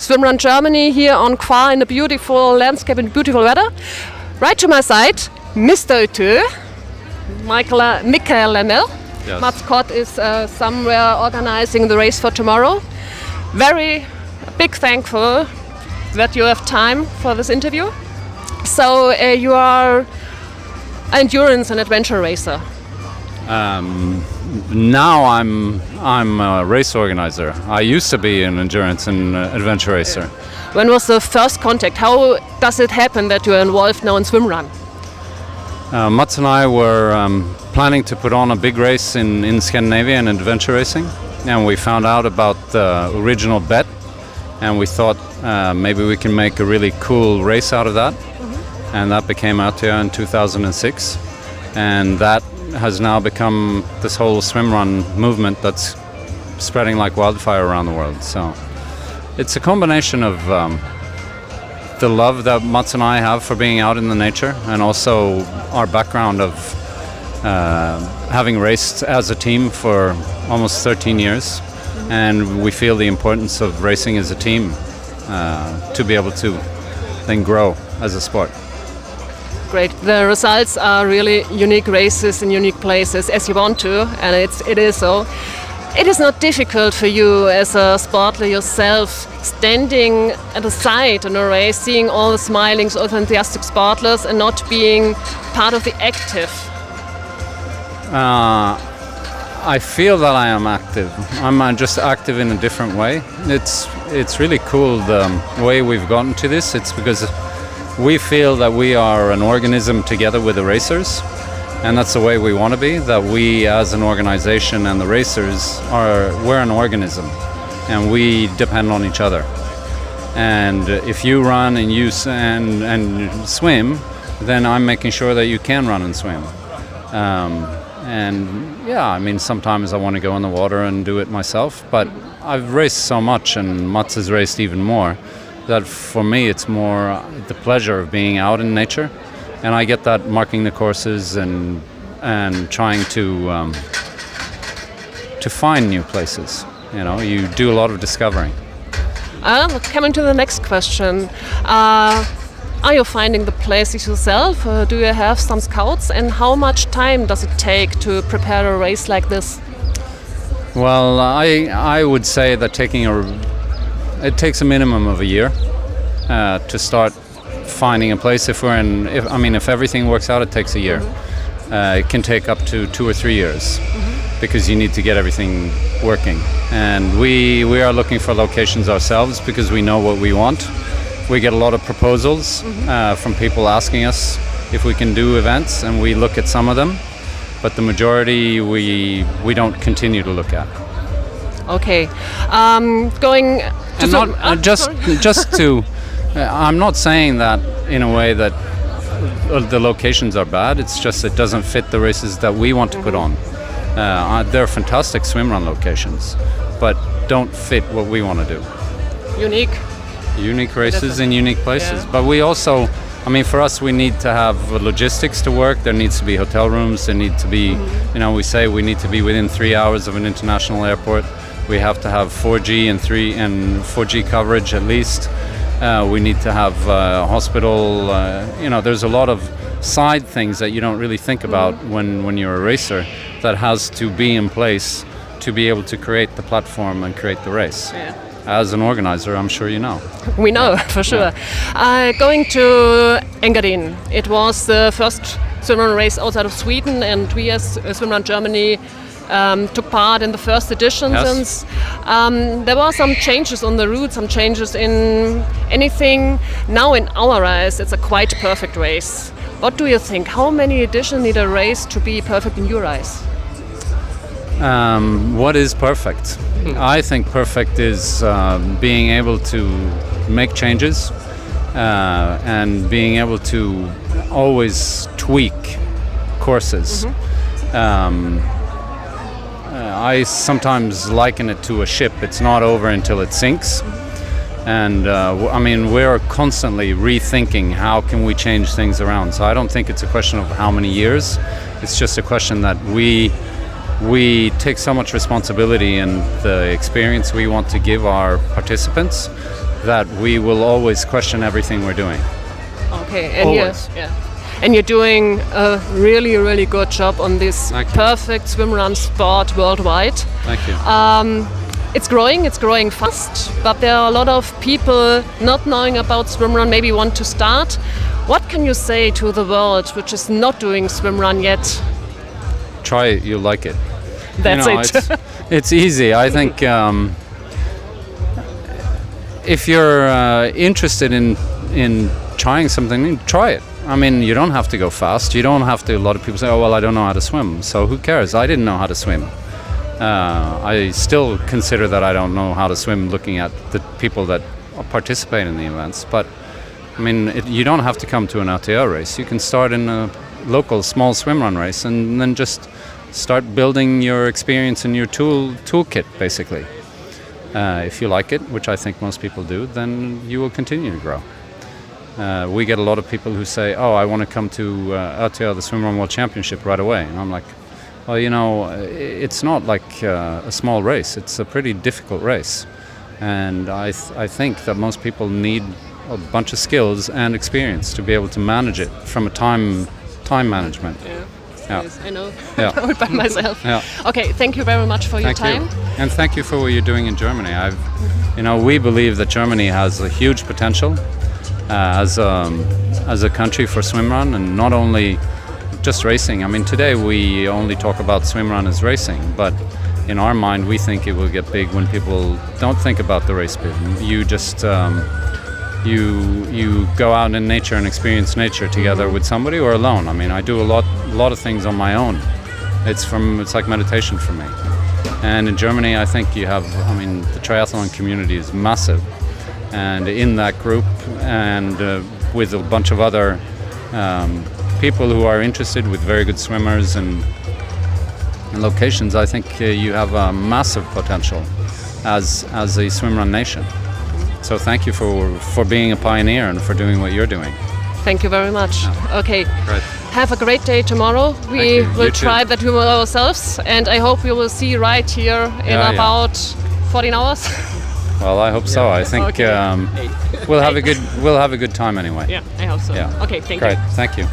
SwimRun Germany here on Qua in a beautiful landscape and beautiful weather. Right to my side, Mr. ÖTILLÖ, Michael Lemmel. Yes. Mats Kott is somewhere organizing the race for tomorrow. Very big thankful that you have time for this interview. So you are endurance and adventure racer. Now I'm a race organizer. I used to be an endurance and adventure racer. When was the first contact? How does it happen that you're involved now in SwimRun? Mats and I were planning to put on a big race in Scandinavia in adventure racing, and we found out about the original bet, and we thought maybe we can make a really cool race out of that. And that became ÖTILLÖ in 2006, and that has now become this whole SwimRun movement that's spreading like wildfire around the world. So it's a combination of the love that Mats and I have for being out in the nature, and also our background of having raced as a team for almost 13 years, and we feel the importance of racing as a team to be able to then grow as a sport. Great. The results are really unique races in unique places as you want to, and it is so. It is not difficult for you as a sportler yourself, standing at the side in a race, seeing all the smiling, enthusiastic sportlers, and not being part of the active. I feel that I am active. I'm just active in a different way. It's really cool the way we've gotten to this. It's because we feel that we are an organism together with the racers, and that's the way we want to be, that we as an organization and the racers we're an organism, and we depend on each other. And if you run and you and swim, then I'm making sure that you can run and swim. And yeah, I mean, sometimes I want to go in the water and do it myself, but I've raced so much, and Mats has raced even more, that for me it's more the pleasure of being out in nature, and I get that marking the courses and trying to find new places. You know, you do a lot of discovering. Coming to the next question, are you finding the places yourself? Do you have some scouts, and how much time does it take to prepare a race like this? Well, I would say that it takes a minimum of a year to start finding a place. If everything works out, it takes a year. It can take up to 2 or 3 years because you need to get everything working. And we are looking for locations ourselves because we know what we want. We get a lot of proposals from people asking us if we can do events, and we look at some of them, but the majority we don't continue to look at. Okay, going to I'm not saying that in a way that the locations are bad. It's just it doesn't fit the races that we want to put on. They're fantastic SwimRun locations, but don't fit what we want to do. Unique races in unique places. Yeah. But we also, for us, we need to have logistics to work. There needs to be hotel rooms. There need to be, we say we need to be within 3 hours of an international airport. We have to have 4G and 4G coverage at least. We need to have a hospital. There's a lot of side things that you don't really think about when you're a racer that has to be in place to be able to create the platform and create the race. Yeah. As an organizer, I'm sure you know. We know, for sure. Yeah. Going to Engadin, it was the first SwimRun race outside of Sweden, and we as SwimRun Germany took part in the first edition. Yes. There were some changes on the route, some changes in anything. Now in our eyes, it's a quite perfect race. What do you think? How many editions need a race to be perfect in your eyes? What is perfect? I think perfect is being able to make changes and being able to always tweak courses. I sometimes liken it to a ship. It's not over until it sinks. And we're constantly rethinking how can we change things around. So I don't think it's a question of how many years. It's just a question that we we take so much responsibility in the experience we want to give our participants that we will always question everything we're doing. Okay, and Always. and you're doing a really, really good job on this Thank you. perfect swimrun sport worldwide. Thank you. It's growing fast, but there are a lot of people not knowing about swimrun, maybe want to start. What can you say to the world which is not doing swimrun yet? Try it, you'll like it. That's it. It's easy. I think if you're interested in trying something new, try it. I mean, you don't have to go fast. You don't have to. A lot of people say, "Oh, well, I don't know how to swim." So who cares? I didn't know how to swim. I still consider that I don't know how to swim looking at the people that participate in the events. But I mean, you don't have to come to an ÖTILLÖ race. You can start in a local small swimrun race and then just start building your experience and your toolkit, basically. If you like it, which I think most people do, then you will continue to grow. We get a lot of people who say, "Oh, I want to come to ÖTILLÖ, the Swimrun World Championship, right away." And I'm like, well, you know, it's not like a small race. It's a pretty difficult race. And I think that most people need a bunch of skills and experience to be able to manage it from a time management. Yeah. Yes, I know. Yeah. I know it by myself. Yeah. Okay, thank you very much for your Thank time. you. And thank you for what you're doing in Germany. We believe that Germany has a huge potential as a country for swimrun, and not only just racing. I mean, today we only talk about swimrun as racing, but in our mind we think it will get big when people don't think about the race bit. You just you go out in nature and experience nature together with somebody or alone. I mean, I do a lot of things on my own. It's like meditation for me. And in Germany, I think you have, the triathlon community is massive. And in that group, and with a bunch of other people who are interested, with very good swimmers and locations, I think you have a massive potential as a swimrun nation. So thank you for being a pioneer and for doing what you're doing. Thank you very much. Yeah. Okay. Great. Have a great day tomorrow. We You will too. try that ourselves, and I hope we will see you right here in Yeah. about 14 hours. Well, I hope so. I think Okay. we'll have a good time anyway. Yeah, I hope so. Yeah. Okay, thank Great. you. Thank you.